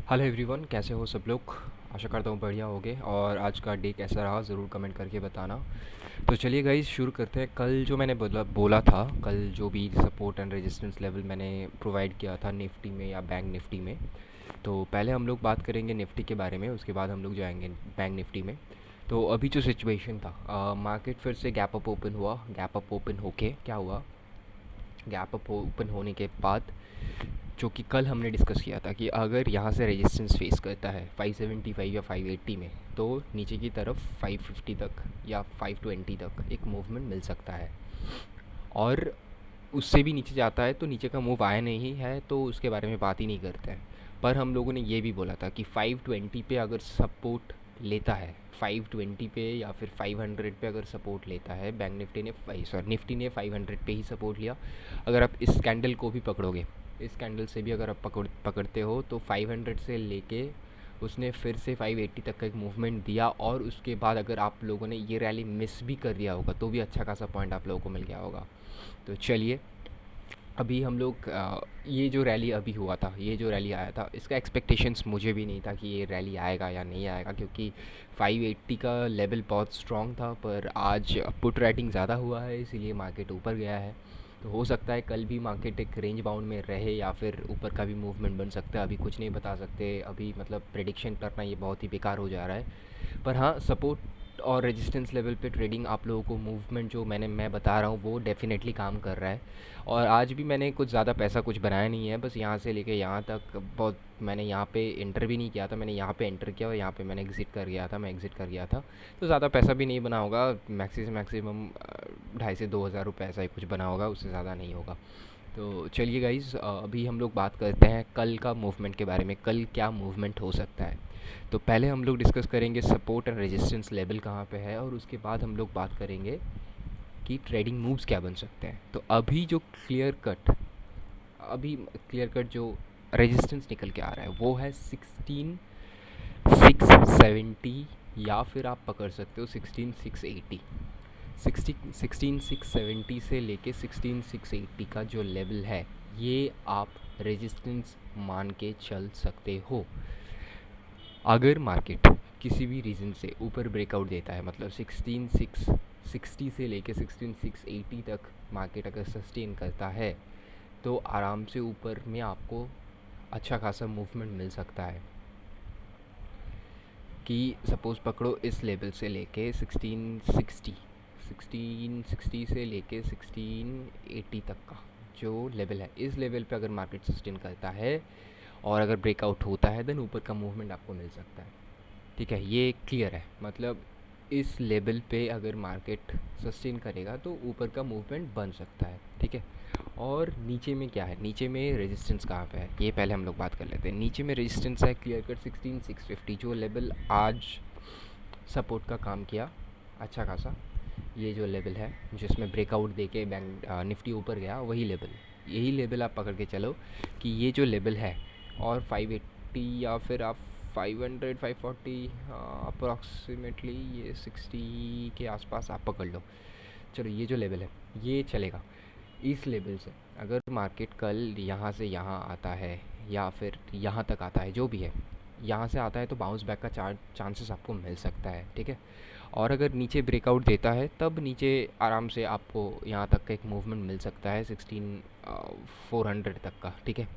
Hello everyone, कैसे हो सब लोग। आशा करता हूँ बढ़िया होगे। और आज का डे कैसा रहा ज़रूर कमेंट करके बताना। तो चलिए गाइस शुरू करते हैं। कल जो मैंने बोला बोला था, कल जो भी सपोर्ट एंड रेजिस्टेंस लेवल मैंने प्रोवाइड किया था निफ्टी में या बैंक निफ्टी में, तो पहले हम लोग बात करेंगे निफ्टी के बारे में, उसके बाद हम लोग जाएंगे बैंक निफ्टी में। तो अभी जो सिचुएशन था, मार्केट फिर से गैप अप ओपन हुआ। गैप अप ओपन होके क्या हुआ, गैप अप ओपन होने के बाद जो कि कल हमने डिस्कस किया था कि अगर यहाँ से रेजिस्टेंस फेस करता है 575 या 580 में, तो नीचे की तरफ 550 तक या 520 तक एक मूवमेंट मिल सकता है। और उससे भी नीचे जाता है तो नीचे का मूव आया नहीं है तो उसके बारे में बात ही नहीं करते हैं। पर हम लोगों ने ये भी बोला था कि 520 पे अगर सपोर्ट लेता है, 520 पे या फिर 500 पे अगर सपोर्ट लेता है, बैंक निफ्टी ने निफ्टी ने 500 पे ही सपोर्ट लिया। अगर आप इस कैंडल को भी पकड़ोगे, इस कैंडल से भी अगर आप पकड़ते हो तो 500 से लेके उसने फिर से 580 तक का एक मूवमेंट दिया। और उसके बाद अगर आप लोगों ने ये रैली मिस भी कर दिया होगा तो भी अच्छा खासा पॉइंट आप लोगों को मिल गया होगा। तो चलिए, अभी हम लोग ये जो रैली अभी हुआ था, ये जो रैली आया था, इसका एक्सपेक्टेशंस मुझे भी नहीं था कि ये रैली आएगा या नहीं आएगा, क्योंकि 580 का लेवल बहुत स्ट्रॉन्ग था। पर आज पुट राइटिंग ज़्यादा हुआ है इसीलिए मार्केट ऊपर गया है। तो हो सकता है कल भी मार्केट एक रेंज बाउंड में रहे या फिर ऊपर का भी मूवमेंट बन सकता है। अभी कुछ नहीं बता सकते, अभी मतलब प्रेडिक्शन करना ये बहुत ही बेकार हो जा रहा है। पर हाँ, सपोर्ट और रेजिस्टेंस लेवल पे ट्रेडिंग आप लोगों को मूवमेंट जो मैं बता रहा हूँ वो डेफिनेटली काम कर रहा है। और आज भी मैंने कुछ ज़्यादा पैसा कुछ बनाया नहीं है, बस यहाँ से लेके यहाँ तक बहुत, मैंने यहाँ पे एंटर भी नहीं किया था, मैंने यहाँ पे एंटर किया और यहाँ पे मैंने एग्ज़िट कर गया था, मैं एग्ज़िट कर गया था। तो ज़्यादा पैसा भी नहीं बना होगा, मैक्सिमम 2,500 से 2,000 रुपये ऐसा ही कुछ बना होगा, उससे ज़्यादा नहीं होगा। तो चलिए गाइज़, अभी हम लोग बात करते हैं कल का मूवमेंट के बारे में, कल क्या मूवमेंट हो सकता है। तो पहले हम लोग डिस्कस करेंगे सपोर्ट एंड रेजिस्टेंस लेवल कहाँ पे है, और उसके बाद हम लोग बात करेंगे कि ट्रेडिंग मूव्स क्या बन सकते हैं। तो अभी क्लियर कट जो रेजिस्टेंस निकल के आ रहा है वो है 16,670, या फिर आप पकड़ सकते हो 16,680। 16,670 से लेके 16,680 का जो लेवल है, ये आप रेजिस्टेंस मान के चल सकते हो। अगर मार्केट किसी भी रीज़न से ऊपर ब्रेकआउट देता है, मतलब 16,660 से लेके 16,680 तक मार्केट अगर सस्टेन करता है, तो आराम से ऊपर में आपको अच्छा खासा मूवमेंट मिल सकता है। कि सपोज़ पकड़ो इस लेवल से लेके 1660 से लेके 1680 तक का जो लेवल है, इस लेवल पे अगर मार्केट सस्टेन करता है और अगर ब्रेकआउट होता है, देन ऊपर का मूवमेंट आपको मिल सकता है। ठीक है, ये क्लियर है। मतलब इस लेवल पे अगर मार्केट सस्टेन करेगा तो ऊपर का मूवमेंट बन सकता है। ठीक है, और नीचे में क्या है, नीचे में रेजिस्टेंस कहाँ पे है, ये पहले हम लोग बात कर लेते हैं। नीचे में रेजिस्टेंस है क्लियर कट 16,650, जो लेवल आज सपोर्ट का काम किया अच्छा खासा। ये जो लेवल है जिसमें ब्रेकआउट देके बैंक निफ्टी ऊपर गया, वही लेवल, यही लेवल आप पकड़ के चलो कि ये जो लेवल है। और 580 या फिर आप 500 540 अप्रॉक्सीमेटली, ये 60 के आसपास आप पकड़ लो। चलो, ये जो लेवल है ये चलेगा। इस लेवल से अगर मार्केट कल यहाँ से यहाँ आता है या फिर यहाँ तक आता है, जो भी है, यहाँ से आता है, तो बाउंस बैक का चांसेस आपको मिल सकता है। ठीक है, और अगर नीचे ब्रेकआउट देता है तब नीचे आराम से आपको यहाँ तक का एक मूवमेंट मिल सकता है 16,400 तक का। ठीक है,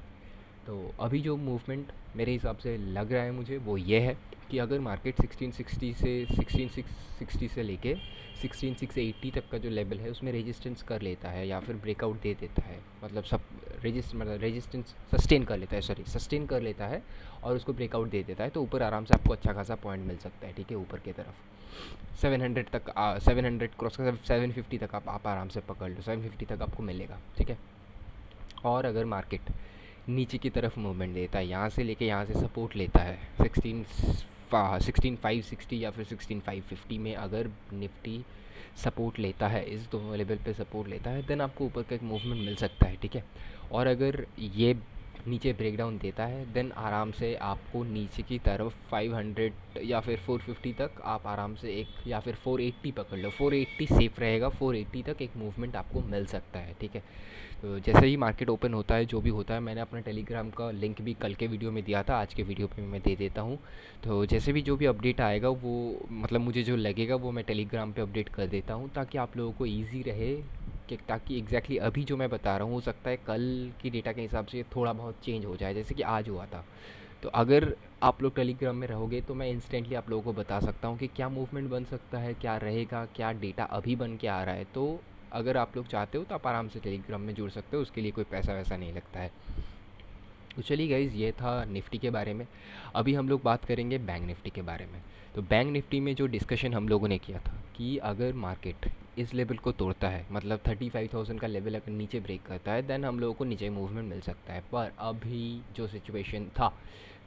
तो अभी जो मूवमेंट मेरे हिसाब से लग रहा है मुझे वो ये है कि अगर मार्केट 1660 से लेके 16,680 तक का जो लेवल है उसमें रेजिस्टेंस कर लेता है या फिर ब्रेकआउट दे देता है, मतलब रेजिस्टेंस सस्टेन कर लेता है, सस्टेन कर लेता है और उसको ब्रेकआउट दे देता है, तो ऊपर आराम से आपको अच्छा खासा पॉइंट मिल सकता है। ठीक है, ऊपर की तरफ 700 तक, 700 क्रॉस कर 750 तक आप आराम से पकड़ लो, 750 तक आपको मिलेगा। ठीक है, और अगर मार्केट नीचे की तरफ मूवमेंट देता है, यहाँ से लेके यहाँ से सपोर्ट लेता है 16,560 या फिर 16,550 में, अगर निफ्टी सपोर्ट लेता है, इस दोनों लेवल पे सपोर्ट लेता है, देन आपको ऊपर का एक मूवमेंट मिल सकता है। ठीक है, और अगर ये नीचे ब्रेकडाउन देता है, देन आराम से आपको नीचे की तरफ 500 या फिर 450 तक आप आराम से एक, या फिर 480 पकड़ लो, 480 सेफ रहेगा, 480 तक एक मूवमेंट आपको मिल सकता है, ठीक है। तो जैसे ही मार्केट ओपन होता है, जो भी होता है, मैंने अपना टेलीग्राम का लिंक भी कल के वीडियो में दिया था, आज के वीडियो पे मैं दे देता हूँ। तो जैसे भी जो भी अपडेट आएगा, वो मतलब मुझे जो लगेगा वो मैं टेलीग्राम पे अपडेट कर देता हूँ, ताकि आप लोगों को ईजी रहे, कि ताकि एग्जैक्टली अभी जो मैं बता रहा हूँ, हो सकता है कल की डेटा के हिसाब से थोड़ा बहुत चेंज हो जाए, जैसे कि आज हुआ था। तो अगर आप लोग टेलीग्राम में रहोगे तो मैं इंस्टेंटली आप लोगों को बता सकता हूँ कि क्या मूवमेंट बन सकता है, क्या रहेगा, क्या डेटा अभी बन के आ रहा है। तो अगर आप लोग चाहते हो तो आप आराम से टेलीग्राम में जुड़ सकते हो, उसके लिए कोई पैसा वैसा नहीं लगता है। तो चलिए गाइज़, ये था निफ्टी के बारे में। अभी हम लोग बात करेंगे बैंक निफ्टी के बारे में। तो बैंक निफ्टी में जो डिस्कशन हम लोगों ने किया था कि अगर मार्केट इस लेवल को तोड़ता है, मतलब 35,000 का लेवल अगर नीचे ब्रेक करता है, देन हम लोगों को नीचे मूवमेंट मिल सकता है। पर अभी जो सिचुएशन था,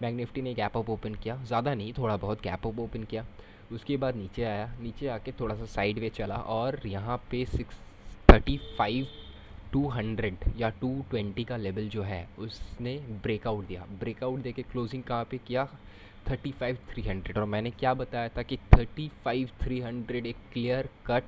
बैंक निफ्टी ने गैप अप ओपन किया, ज़्यादा नहीं, थोड़ा बहुत गैप अप ओपन किया, उसके बाद नीचे आया, नीचे आके थोड़ा सा साइड वे चला, और यहाँ पे 635 200 या 220 का लेवल जो है उसने ब्रेकआउट दिया। ब्रेकआउट देके क्लोजिंग कहाँ पे किया? 35,300। और मैंने क्या बताया था कि 35,300 एक क्लियर कट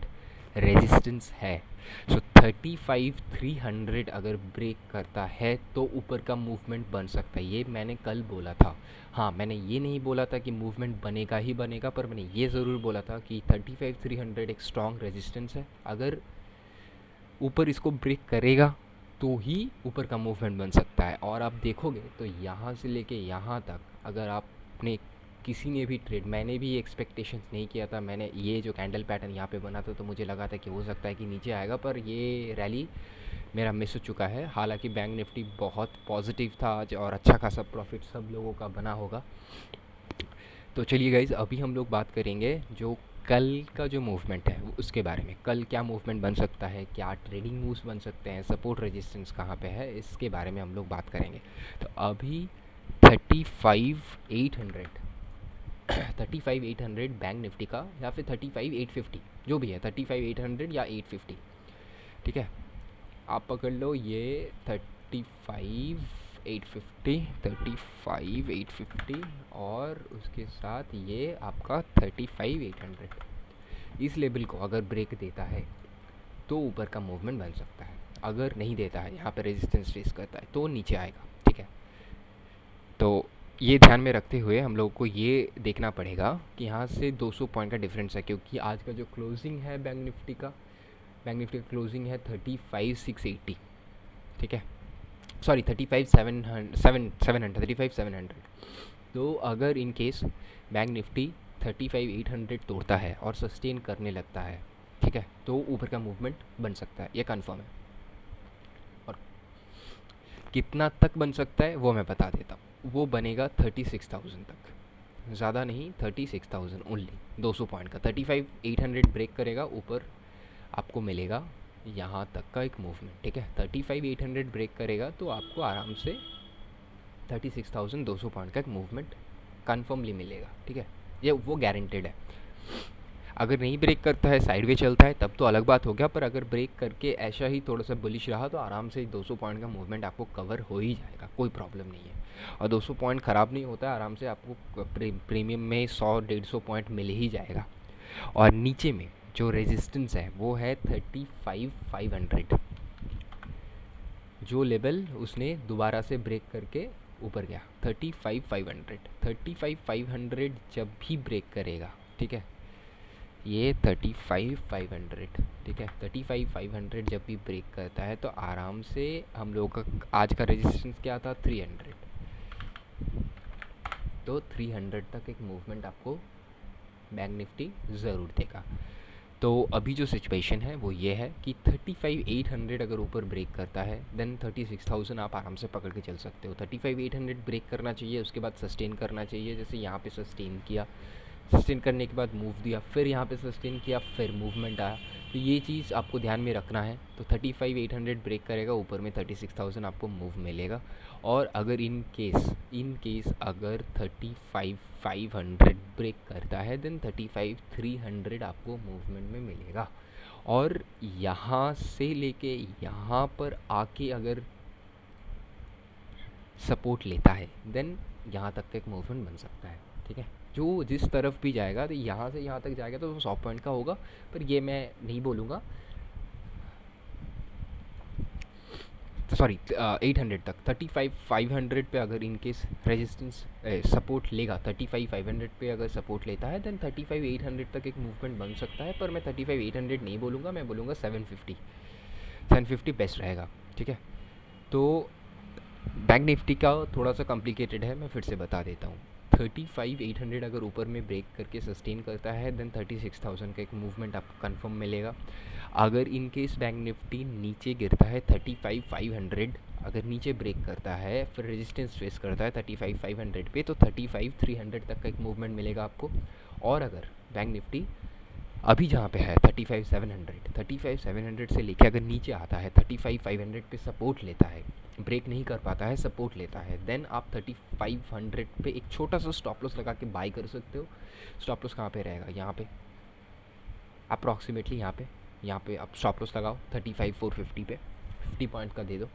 रेजिस्टेंस है। सो 35,300 अगर ब्रेक करता है तो ऊपर का मूवमेंट बन सकता है, ये मैंने कल बोला था। हाँ, मैंने ये नहीं बोला था कि मूवमेंट बनेगा ही बनेगा, पर मैंने ये ज़रूर बोला था कि 35,300 एक स्ट्रॉन्ग रेजिस्टेंस है। अगर ऊपर इसको ब्रेक करेगा तो ही ऊपर का मूवमेंट बन सकता है। और आप देखोगे तो यहाँ से लेके यहाँ तक, अगर आपने किसी ने भी ट्रेड, मैंने भी एक्सपेक्टेशंस नहीं किया था, मैंने ये जो कैंडल पैटर्न यहाँ पे बना था तो मुझे लगा था कि हो सकता है कि नीचे आएगा, पर ये रैली मेरा मिस हो चुका है। हालांकि बैंक निफ्टी बहुत पॉजिटिव था आज और अच्छा खासा प्रॉफिट सब लोगों का बना होगा। तो चलिए गाइज़, अभी हम लोग बात करेंगे जो कल का जो मूवमेंट है उसके बारे में। कल क्या मूवमेंट बन सकता है, क्या ट्रेडिंग मूव्स बन सकते हैं, सपोर्ट रेजिस्टेंस कहाँ पे है, इसके बारे में हम लोग बात करेंगे। तो अभी 35,800 35,800 बैंक निफ्टी का, या फिर 35,850 जो भी है, 35,800 या 850, ठीक है। आप पकड़ लो ये 35,850, 35,850 और उसके साथ ये आपका 35,800। इस लेवल को अगर ब्रेक देता है तो ऊपर का मूवमेंट बन सकता है, अगर नहीं देता है, यहाँ पे रेजिस्टेंस फेस करता है, तो नीचे आएगा, ठीक है। तो ये ध्यान में रखते हुए हम लोगों को ये देखना पड़ेगा कि यहाँ से 200 पॉइंट का डिफरेंस है, क्योंकि आज का जो क्लोजिंग है बैंक निफ्टी का क्लोजिंग है 35,680, ठीक है, सॉरी 35,700। तो अगर इन केस बैंक निफ्टी 35,800 तोड़ता है और सस्टेन करने लगता है, ठीक है, तो ऊपर का मूवमेंट बन सकता है, ये कंफर्म है। और कितना तक बन सकता है वो मैं बता देता हूँ, वो बनेगा 36,000 तक, ज़्यादा नहीं, 36,000 ओनली, 200 पॉइंट का। 35,800 ब्रेक करेगा, ऊपर आपको मिलेगा यहाँ तक का एक मूवमेंट, ठीक है। 35,800 ब्रेक करेगा तो आपको आराम से 36,200 पॉइंट का एक मूवमेंट कन्फर्मली मिलेगा, ठीक है, ये वो गारंटेड है। अगर नहीं ब्रेक करता है, साइडवे चलता है, तब तो अलग बात हो गया, पर अगर ब्रेक करके ऐसा ही थोड़ा सा बुलिश रहा तो आराम से 200 पॉइंट का मूवमेंट आपको कवर हो ही जाएगा, कोई प्रॉब्लम नहीं है। और 200 पॉइंट ख़राब नहीं होता है, आराम से आपको प्रीमियम में 100-150 पॉइंट मिल ही जाएगा। और नीचे में जो रेजिस्टेंस है वो है 35,500, जो लेवल उसने दोबारा से ब्रेक करके ऊपर गया, 35,500 जब भी ब्रेक करेगा, ठीक है, ये 35,500, ठीक है, 35,500 जब भी ब्रेक करता है तो आराम से हम लोग का आज का रेजिस्टेंस क्या था, 300, तो 300 तक एक मूवमेंट आपको बैंक निफ्टी ज़रूर देगा। तो अभी जो सिचुएशन है वो ये है कि 35,800 अगर ऊपर ब्रेक करता है, देन 36,000 आप आराम से पकड़ के चल सकते हो। 35,800 ब्रेक करना चाहिए, उसके बाद सस्टेन करना चाहिए, जैसे यहाँ पे सस्टेन किया, सस्टेन करने के बाद मूव दिया, फिर यहाँ पे सस्टेन किया, फिर मूवमेंट आया। तो ये चीज़ आपको ध्यान में रखना है। तो 35,800 ब्रेक करेगा, ऊपर में 36,000 आपको मूव मिलेगा। और अगर इन केस अगर 35,500 ब्रेक करता है, देन 35,300 आपको मूवमेंट में मिलेगा। और यहाँ से लेके यहाँ पर आके अगर सपोर्ट लेता है देन यहाँ तक का एक मूवमेंट बन सकता है। ठीक है, जो जिस तरफ भी जाएगा तो यहाँ से यहाँ तक जाएगा तो 100 पॉइंट का होगा, पर ये मैं नहीं बोलूँगा। तो सॉरी 800 तक 35,500 पे अगर इनकेस रेजिस्टेंस सपोर्ट लेगा, 35,500 पे अगर सपोर्ट लेता है देन 35,800 तक एक मूवमेंट बन सकता है, पर मैं 35,800 नहीं बोलूँगा, मैं बोलूँगा 750 बेस्ट रहेगा। ठीक है, तो बैंक निफ्टी का थोड़ा सा कॉम्प्लिकेटेड है, मैं फिर से बता देता हूँ। 35,800 अगर ऊपर में ब्रेक करके सस्टेन करता है देन 36,000 का एक मूवमेंट आपको कंफर्म मिलेगा। अगर इन केस बैंक निफ्टी नीचे गिरता है 35,500, अगर नीचे ब्रेक करता है फिर रेजिस्टेंस फेस करता है 35,500 पे, तो 35,300 तक का एक मूवमेंट मिलेगा आपको। और अगर बैंक निफ्टी अभी जहाँ पे है 35,700 से लेके अगर नीचे आता है 35,500 पे सपोर्ट लेता है, ब्रेक नहीं कर पाता है, सपोर्ट लेता है, देन आप 35,500 पे एक छोटा सा स्टॉप लॉस लगा के बाई कर सकते हो। स्टॉप लॉस कहाँ पे रहेगा, यहाँ पे अप्रॉक्सीमेटली, यहाँ पे आप स्टॉप लॉस लगाओ 35,450 पे, 50 पॉइंट का दे दो,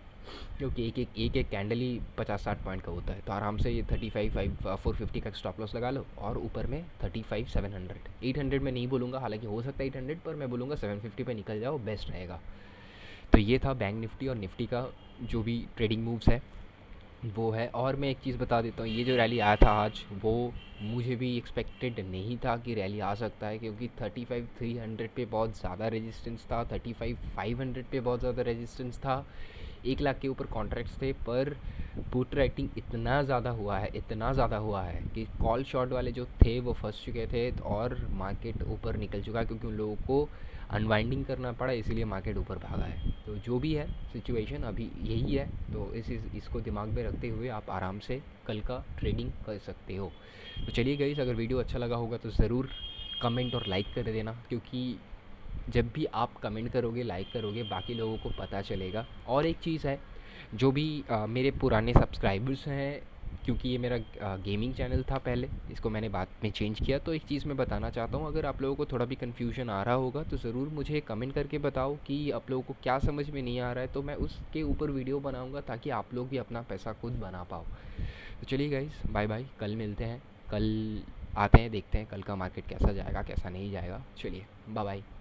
क्योंकि एक कैंडल ही 50-60 पॉइंट का होता है, तो आराम से ये 35,450 का स्टॉप लॉस लगा लो। और ऊपर में 35,700, 800 में नहीं बोलूँगा, हालांकि हो सकता है 800, पर मैं बोलूँगा 750 पे निकल जाओ, बेस्ट रहेगा। तो ये था बैंक निफ्टी और निफ्टी का जो भी ट्रेडिंग मूव्स है वो है। और मैं एक चीज़ बता देता हूँ, ये जो रैली आया था आज, वो मुझे भी एक्सपेक्टेड नहीं था कि रैली आ सकता है, क्योंकि 35,300 पे बहुत ज़्यादा रेजिस्टेंस था, 35,500 पे बहुत ज़्यादा रेजिस्टेंस था, 1 लाख के ऊपर कॉन्ट्रैक्ट्स थे, पर पुट राइटिंग इतना ज़्यादा हुआ है कि कॉल शॉट वाले जो थे वो फंस चुके थे और मार्केट ऊपर निकल चुका है, क्योंकि उन लोगों को अनवाइंडिंग करना पड़ा, इसीलिए मार्केट ऊपर भागा है। तो जो भी है सिचुएशन अभी यही है, तो इसको दिमाग में रखते हुए आप आराम से कल का ट्रेडिंग कर सकते हो। तो चलिए गाइस, अगर वीडियो अच्छा लगा होगा तो ज़रूर कमेंट और लाइक कर देना, क्योंकि जब भी आप कमेंट करोगे, लाइक करोगे, बाकी लोगों को पता चलेगा। और एक चीज़ है, जो भी मेरे पुराने सब्सक्राइबर्स हैं, क्योंकि ये मेरा गेमिंग चैनल था पहले, इसको मैंने बाद में चेंज किया, तो एक चीज़ मैं बताना चाहता हूँ, अगर आप लोगों को थोड़ा भी कन्फ्यूजन आ रहा होगा तो ज़रूर मुझे कमेंट करके बताओ कि आप लोगों को क्या समझ में नहीं आ रहा है, तो मैं उसके ऊपर वीडियो बनाऊँगा ताकि आप लोग भी अपना पैसा खुद बना पाओ। तो चलिए गाइस, बाय बाय, कल मिलते हैं, कल आते हैं, देखते हैं कल का मार्केट कैसा जाएगा कैसा नहीं जाएगा। चलिए बाय बाय।